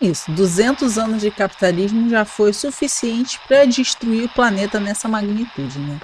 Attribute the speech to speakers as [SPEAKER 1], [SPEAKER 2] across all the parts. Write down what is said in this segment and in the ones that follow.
[SPEAKER 1] Isso, 200 anos de capitalismo já foi suficiente para destruir o planeta nessa magnitude, né?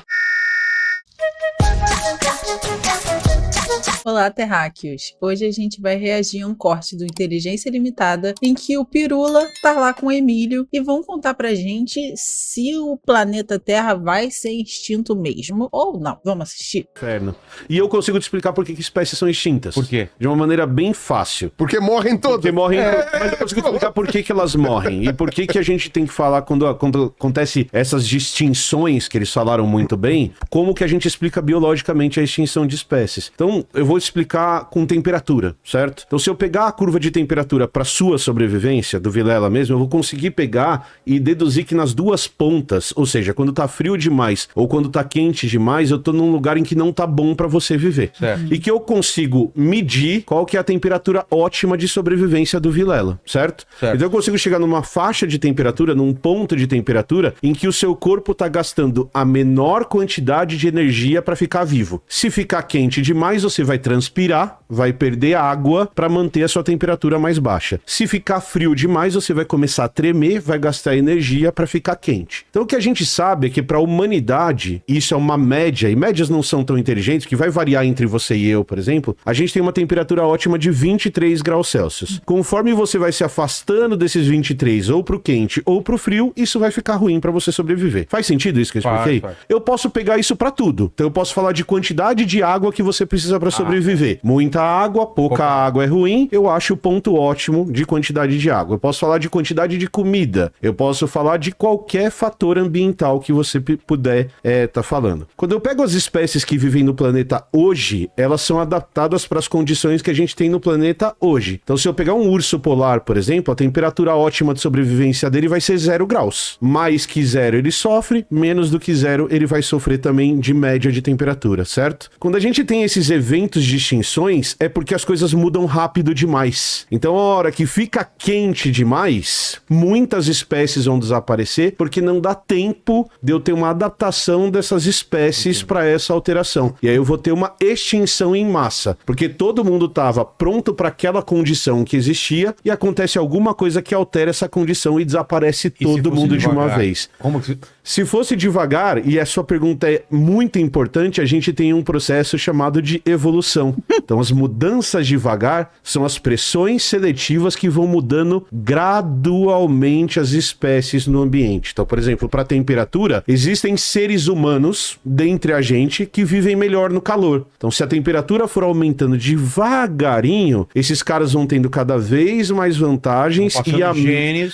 [SPEAKER 1] Olá, terráqueos! Hoje a gente vai reagir a um corte do Inteligência Limitada em que o Pirula tá lá com o Emílio e vão contar pra gente se o planeta Terra vai ser extinto mesmo ou não. Vamos assistir?
[SPEAKER 2] Inferno. E eu consigo te explicar por que espécies são extintas.
[SPEAKER 3] Por quê?
[SPEAKER 2] De uma maneira bem fácil.
[SPEAKER 4] Porque morrem todos.
[SPEAKER 2] Porque morrem, mas eu consigo te explicar por que elas morrem. E por que a gente tem que falar quando acontece essas distinções que eles falaram muito bem, como que a gente explica biologicamente a extinção de espécies. Então, eu vou explicar com temperatura, certo? Então, se eu pegar a curva de temperatura para sua sobrevivência, do Vilela mesmo, eu vou conseguir pegar e deduzir que nas duas pontas, ou seja, quando tá frio demais ou quando tá quente demais, eu tô num lugar em que não tá bom para você viver.
[SPEAKER 3] Certo.
[SPEAKER 2] E que eu consigo medir qual que é a temperatura ótima de sobrevivência do Vilela, certo?
[SPEAKER 3] Certo.
[SPEAKER 2] Então eu consigo chegar numa faixa de temperatura, num ponto de temperatura, em que o seu corpo tá gastando a menor quantidade de energia para ficar vivo. Se ficar quente demais, você vai transpirar, vai perder água para manter a sua temperatura mais baixa. Se ficar frio demais, você vai começar a tremer, vai gastar energia para ficar quente. Então o que a gente sabe é que para a humanidade, isso é uma média, e médias não são tão inteligentes, que vai variar entre você e eu, por exemplo, a gente tem uma temperatura ótima de 23 graus Celsius. Conforme você vai se afastando desses 23, ou pro quente ou pro frio, isso vai ficar ruim para você sobreviver. Faz sentido isso que eu expliquei?
[SPEAKER 3] Faz.
[SPEAKER 2] Eu posso pegar isso para tudo. Então eu posso falar de quantidade de água que você precisa para sobreviver. Muita água, pouca água é ruim. Eu acho o ponto ótimo de quantidade de água. Eu posso falar de quantidade de comida. Eu posso falar de qualquer fator ambiental que você puder tá falando. Quando eu pego as espécies que vivem no planeta hoje, elas são adaptadas para as condições que a gente tem no planeta hoje. Então se eu pegar um urso polar, por exemplo, a temperatura ótima de sobrevivência dele vai ser 0 graus. Mais que 0 ele sofre, menos do que 0 ele vai sofrer também de média de temperatura, certo? Quando a gente tem esses eventos de extinções, é porque as coisas mudam rápido demais. Então a hora que fica quente demais, muitas espécies vão desaparecer porque não dá tempo de eu ter uma adaptação dessas espécies para essa alteração. E aí eu vou ter uma extinção em massa, porque todo mundo estava pronto para aquela condição que existia e acontece alguma coisa que altera essa condição e desaparece todo mundo de uma vez.
[SPEAKER 3] Como que...
[SPEAKER 2] Se fosse devagar, e a sua pergunta é muito importante, a gente tem um processo chamado de evolução. Então as mudanças devagar são as pressões seletivas que vão mudando gradualmente as espécies no ambiente. Então, por exemplo, para a temperatura, existem seres humanos dentre a gente que vivem melhor no calor. Então, se a temperatura for aumentando devagarinho, esses caras vão tendo cada vez mais vantagens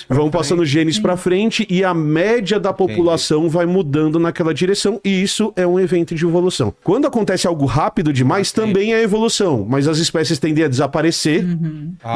[SPEAKER 2] vão passando genes para frente e a média da população vai mudando naquela direção, e isso é um evento de evolução. Quando acontece algo rápido demais, também é evolução, mas as espécies tendem a desaparecer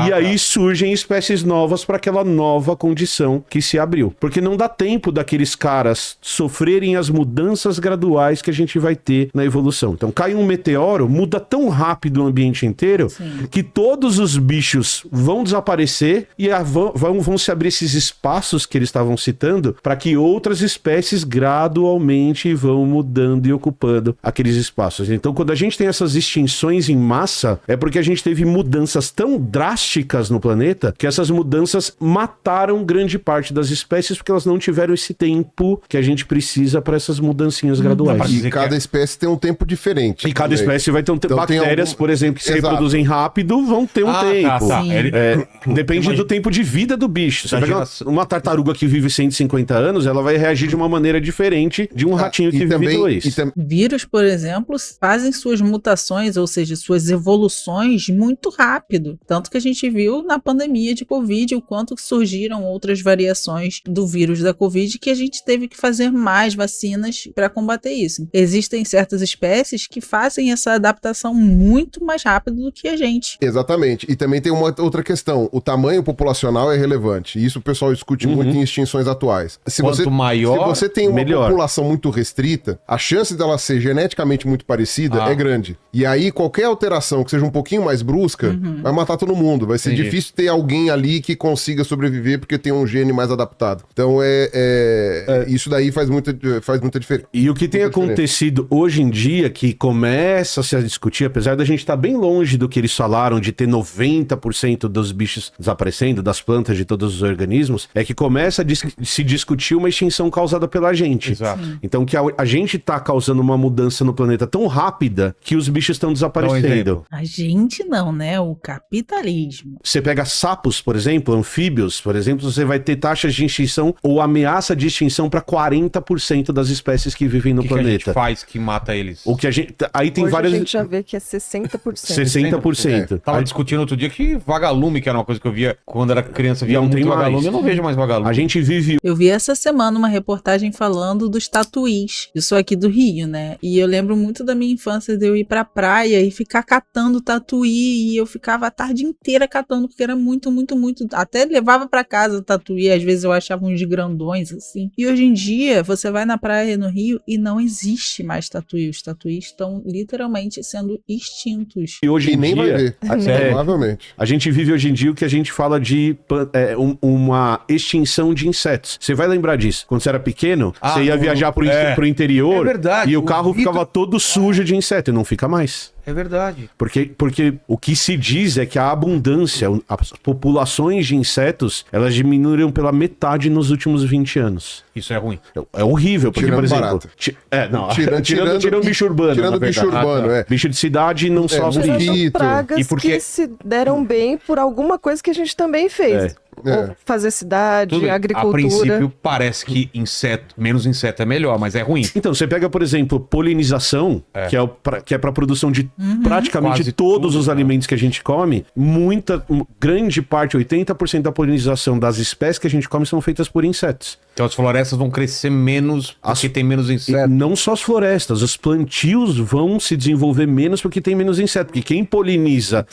[SPEAKER 2] e aí surgem espécies novas para aquela nova condição que se abriu. Porque não dá tempo daqueles caras sofrerem as mudanças graduais que a gente vai ter na evolução. Então cai um meteoro, muda tão rápido o ambiente inteiro que todos os bichos vão desaparecer e vão se abrir esses espaços que eles estavam citando para que outras espécies gradualmente vão mudando e ocupando aqueles espaços. Então, quando a gente tem essas extinções em massa, é porque a gente teve mudanças tão drásticas no planeta que essas mudanças mataram grande parte das espécies porque elas não tiveram esse tempo que a gente precisa para essas mudancinhas graduais.
[SPEAKER 4] E cada espécie tem um tempo diferente.
[SPEAKER 2] E cada espécie vai ter um tempo. Então, bactérias, por exemplo, que se reproduzem rápido, vão ter um tempo. Depende do tempo de vida do bicho. Você pega uma tartaruga que vive 150 anos, ela vai reagir de uma maneira diferente de um ratinho que vive 2.
[SPEAKER 1] Vírus, por exemplo, fazem suas mutações, ou seja, suas evoluções muito rápido. Tanto que a gente viu na pandemia de Covid o quanto surgiram outras variações do vírus da Covid que a gente teve que fazer mais vacinas para combater isso. Existem certas espécies que fazem essa adaptação muito mais rápido do que a gente.
[SPEAKER 4] Exatamente. E também tem uma outra questão. O tamanho populacional é relevante. E isso o pessoal discute muito em extinções atuais.
[SPEAKER 3] Quanto maior,
[SPEAKER 4] se você tem uma população muito restrita, a chance dela ser geneticamente muito parecida é grande. E aí qualquer alteração que seja um pouquinho mais brusca vai matar todo mundo. Vai ser difícil ter alguém ali que consiga sobreviver porque tem um gene mais adaptado. Então isso daí faz muita diferença.
[SPEAKER 2] E o que tem acontecido hoje em dia, que começa a se discutir, apesar da gente estar bem longe do que eles falaram de ter 90% dos bichos desaparecendo, das plantas, de todos os organismos, é que começa a se discutir uma extinção causada pela gente.
[SPEAKER 3] Exato.
[SPEAKER 2] Então que a gente tá causando uma mudança no planeta tão rápida que os bichos estão desaparecendo.
[SPEAKER 1] A gente não, né? O capitalismo.
[SPEAKER 2] Você pega sapos, por exemplo, anfíbios, por exemplo, você vai ter taxas de extinção ou ameaça de extinção para 40% das espécies que vivem no planeta.
[SPEAKER 3] O que a gente faz que mata eles?
[SPEAKER 2] O que a gente... Aí tem
[SPEAKER 5] Hoje
[SPEAKER 2] várias...
[SPEAKER 5] a gente já vê que é 60%.
[SPEAKER 2] 60%.
[SPEAKER 3] Tava discutindo outro dia que vagalume, que era uma coisa que eu via quando era criança, via
[SPEAKER 2] Não
[SPEAKER 3] muito
[SPEAKER 2] tem mais.
[SPEAKER 3] vagalume, eu não vejo mais vagalume.
[SPEAKER 2] A gente vive...
[SPEAKER 1] Eu vi essa semana uma reportagem falando dos tatuís. Eu sou aqui do Rio, né? E eu lembro muito da minha infância de eu ir pra praia e ficar catando tatuí. E eu ficava a tarde inteira catando, porque era muito, muito, muito... Até levava pra casa tatuí. Às vezes eu achava uns grandões, assim. E hoje em dia, você vai na praia no Rio e não existe mais tatuí. Os tatuís estão literalmente sendo extintos.
[SPEAKER 2] E hoje
[SPEAKER 4] E
[SPEAKER 2] em
[SPEAKER 4] nem vai
[SPEAKER 2] dia...
[SPEAKER 4] ver. Provavelmente.
[SPEAKER 2] A gente vive hoje em dia o que a gente fala de uma extinção de insetos. Você vai lembrar disso. Quando você era pequeno, você ia viajar pro interior
[SPEAKER 3] É verdade,
[SPEAKER 2] e o
[SPEAKER 3] o
[SPEAKER 2] carro
[SPEAKER 3] Vitor-
[SPEAKER 2] ficava todo sujo de inseto e não fica mais.
[SPEAKER 3] É verdade.
[SPEAKER 2] Porque o que se diz é que a abundância, as populações de insetos, elas diminuíram pela metade nos últimos 20 anos.
[SPEAKER 3] Isso é ruim.
[SPEAKER 2] É horrível, porque,
[SPEAKER 4] Tirando
[SPEAKER 2] por exemplo...
[SPEAKER 4] barata.
[SPEAKER 2] Tirando bicho urbano,
[SPEAKER 4] tirando
[SPEAKER 2] na
[SPEAKER 4] bicho
[SPEAKER 2] verdade.
[SPEAKER 4] urbano,
[SPEAKER 2] Bicho de cidade não sofre
[SPEAKER 4] mosquito.
[SPEAKER 2] isso.
[SPEAKER 5] Tirando pragas
[SPEAKER 3] E porque-
[SPEAKER 5] que se deram bem por alguma coisa que a gente também fez. Ou fazer cidade,
[SPEAKER 3] Tudo bem. A
[SPEAKER 5] agricultura.
[SPEAKER 3] princípio, parece que menos inseto é melhor, mas é ruim.
[SPEAKER 2] Então, você pega, por exemplo, polinização, que é para produção de praticamente
[SPEAKER 3] Quase
[SPEAKER 2] todos
[SPEAKER 3] tudo,
[SPEAKER 2] os alimentos que a gente come. Grande parte, 80% da polinização das espécies que a gente come são feitas por insetos.
[SPEAKER 3] Então as florestas vão crescer menos porque tem menos
[SPEAKER 2] E
[SPEAKER 3] inseto.
[SPEAKER 2] não só as florestas, os plantios vão se desenvolver menos porque tem menos inseto. Porque quem poliniza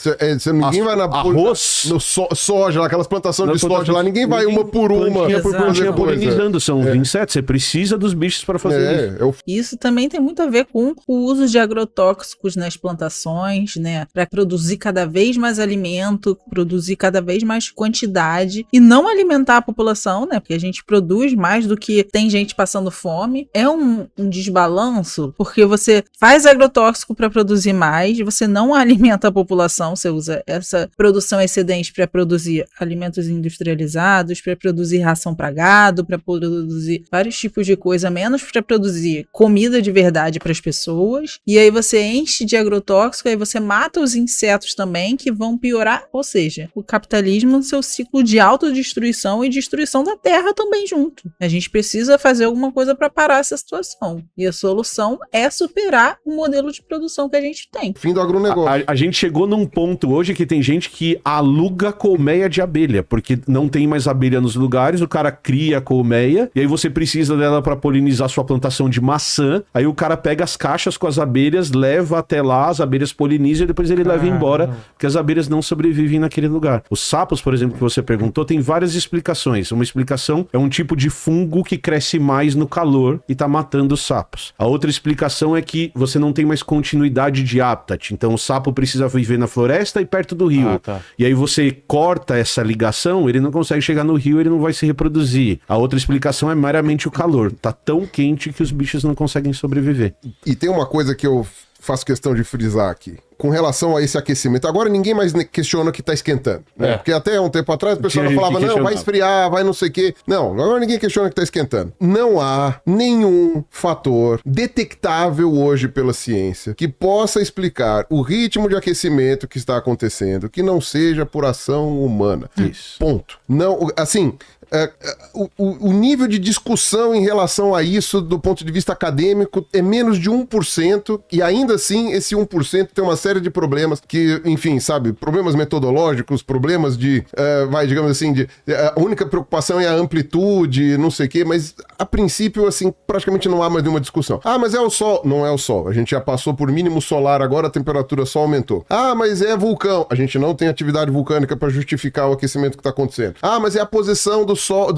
[SPEAKER 4] Ninguém vai na
[SPEAKER 2] arroz,
[SPEAKER 4] no soja, lá, aquelas plantações de
[SPEAKER 2] Não,
[SPEAKER 4] soja lá, ninguém vai uma por uma.
[SPEAKER 2] plantinha
[SPEAKER 1] por
[SPEAKER 4] fazer
[SPEAKER 2] plantinha
[SPEAKER 4] coisa.
[SPEAKER 2] polinizando, são os insetos. Você precisa dos bichos para fazer isso.
[SPEAKER 4] É o
[SPEAKER 1] Isso também tem muito a ver com o uso de agrotóxicos nas plantações, né? Para produzir cada vez mais alimento, produzir cada vez mais quantidade e não alimentar a população, né? Porque a gente produz mais do que tem gente passando fome. É um desbalanço, porque você faz agrotóxico para produzir mais, você não alimenta a população, você usa essa produção excedente para produzir alimentos industrializados, para produzir ração para gado, para produzir vários tipos de coisa, menos para produzir comida de verdade para as pessoas. E aí você enche de agrotóxico, aí você mata os insetos também, que vão piorar, ou seja, o capitalismo no seu ciclo de autodestruição e destruição da terra também junto. A gente precisa fazer alguma coisa para parar essa situação. E a solução é superar o modelo de produção que a gente tem.
[SPEAKER 4] fim do agronegócio.
[SPEAKER 2] A gente chegou num ponto hoje que tem gente que aluga colmeia de abelha, porque não tem mais abelha nos lugares, o cara cria a colmeia, e aí você precisa dela para polinizar sua plantação de maçã, aí o cara pega as caixas com as abelhas, leva até lá, as abelhas polinizam e depois ele leva embora, porque as abelhas não sobrevivem naquele lugar. Os sapos, por exemplo, que você perguntou, tem várias explicações. Uma explicação é um tipo de fungo que cresce mais no calor e tá matando os sapos. A outra explicação é que você não tem mais continuidade de habitat, então o sapo precisa viver na floresta e perto do rio. E aí você corta essa ligação, ele não consegue chegar no rio, ele não vai se reproduzir. A outra explicação é meramente o calor. Tá tão quente que os bichos não conseguem sobreviver.
[SPEAKER 4] E tem uma coisa que eu faço questão de frisar aqui. Com relação a esse aquecimento, agora ninguém mais questiona que tá esquentando, né? Porque até um tempo atrás o pessoal
[SPEAKER 2] Tinha gente
[SPEAKER 4] falava,
[SPEAKER 2] que
[SPEAKER 4] não, vai
[SPEAKER 2] questionava.
[SPEAKER 4] esfriar, vai não sei o quê. Não, agora ninguém questiona que tá esquentando. Não há nenhum fator detectável hoje pela ciência que possa explicar o ritmo de aquecimento que está acontecendo, que não seja por ação humana.
[SPEAKER 2] Isso.
[SPEAKER 4] Ponto. Não, assim, o nível de discussão em relação a isso, do ponto de vista acadêmico, é menos de 1%, e ainda assim, esse 1% tem uma série de problemas que, enfim, sabe, problemas metodológicos, problemas de, digamos assim, a única preocupação é a amplitude, não sei o quê, mas a princípio, assim, praticamente não há mais nenhuma discussão. Ah, mas é o sol. Não é o sol. A gente já passou por mínimo solar, agora a temperatura só aumentou. Ah, mas é vulcão. A gente não tem atividade vulcânica para justificar o aquecimento que está acontecendo. Ah, mas é a posição do sol,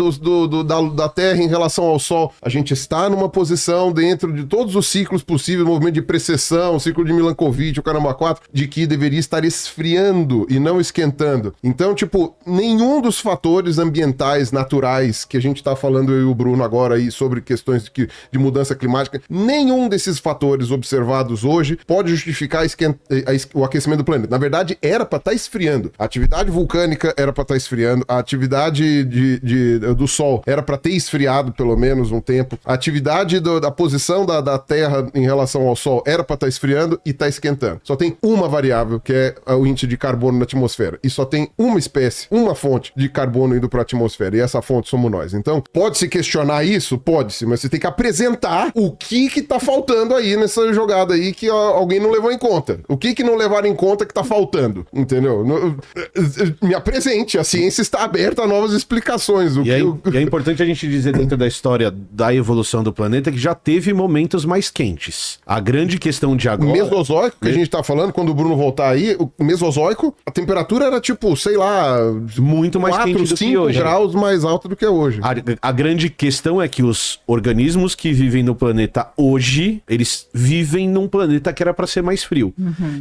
[SPEAKER 4] da Terra em relação ao Sol. A gente está numa posição dentro de todos os ciclos possíveis, movimento de precessão, ciclo de Milankovitch, o caramba 2,4, de que deveria estar esfriando e não esquentando. Então, tipo, nenhum dos fatores ambientais naturais que a gente tá falando, eu e o Bruno agora aí, sobre questões de mudança climática, nenhum desses fatores observados hoje pode justificar o aquecimento do planeta. Na verdade, era para estar esfriando. A atividade vulcânica era para estar esfriando, a atividade do Sol era para ter esfriado pelo menos um tempo, a atividade da posição da Terra em relação ao Sol era para estar esfriando e tá esquentando. Só tem uma variável, que é o índice de carbono na atmosfera, e só tem uma espécie, uma fonte de carbono indo para a atmosfera, e essa fonte somos nós. Então, pode-se questionar isso? Pode-se, mas você tem que apresentar o que tá faltando aí nessa jogada aí que alguém não levou em conta. O que não levaram em conta que tá faltando, entendeu? Me apresente, a ciência está aberta a novas explicações.
[SPEAKER 2] E é importante a gente dizer dentro da história da evolução do planeta que já teve momentos mais quentes. A grande questão de agora...
[SPEAKER 4] Mesozoico, que a gente tá falando, quando o Bruno voltar aí, o Mesozoico, a temperatura era tipo, sei lá,
[SPEAKER 2] muito mais
[SPEAKER 4] 4,
[SPEAKER 2] quente do
[SPEAKER 4] 5
[SPEAKER 2] que hoje.
[SPEAKER 4] graus mais alta do que é hoje.
[SPEAKER 2] A grande questão é que os organismos que vivem no planeta hoje, eles vivem num planeta que era para ser mais frio.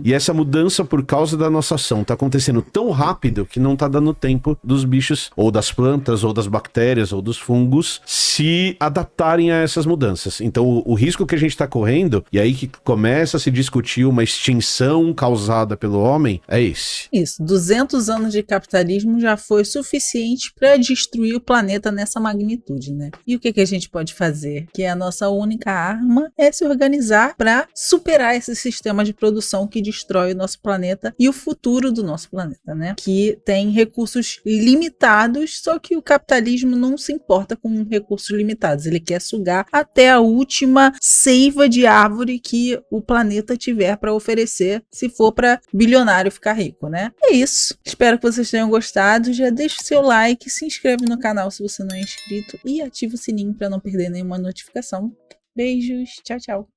[SPEAKER 2] E essa mudança, por causa da nossa ação, tá acontecendo tão rápido que não tá dando tempo dos bichos, ou das plantas, ou das bactérias, ou dos fungos, se adaptarem a essas mudanças. Então, o risco que a gente tá correndo, e aí que começa a se discutir uma extinção causada pelo homem, é esse.
[SPEAKER 1] Isso, 200 anos de capitalismo já foi suficiente para destruir o planeta nessa magnitude, né? E o que a gente pode fazer? Que a nossa única arma é se organizar para superar esse sistema de produção que destrói o nosso planeta e o futuro do nosso planeta, né? Que tem recursos limitados, só que o capitalismo não se importa com recursos limitados. Ele quer sugar até a última seiva de árvore que o planeta tiver para oferecer, se for para bilionário ficar rico, né? É isso. Espero que vocês tenham gostado. Já deixa o seu like, se inscreve no canal se você não é inscrito e ativa o sininho para não perder nenhuma notificação. Beijos, tchau, tchau.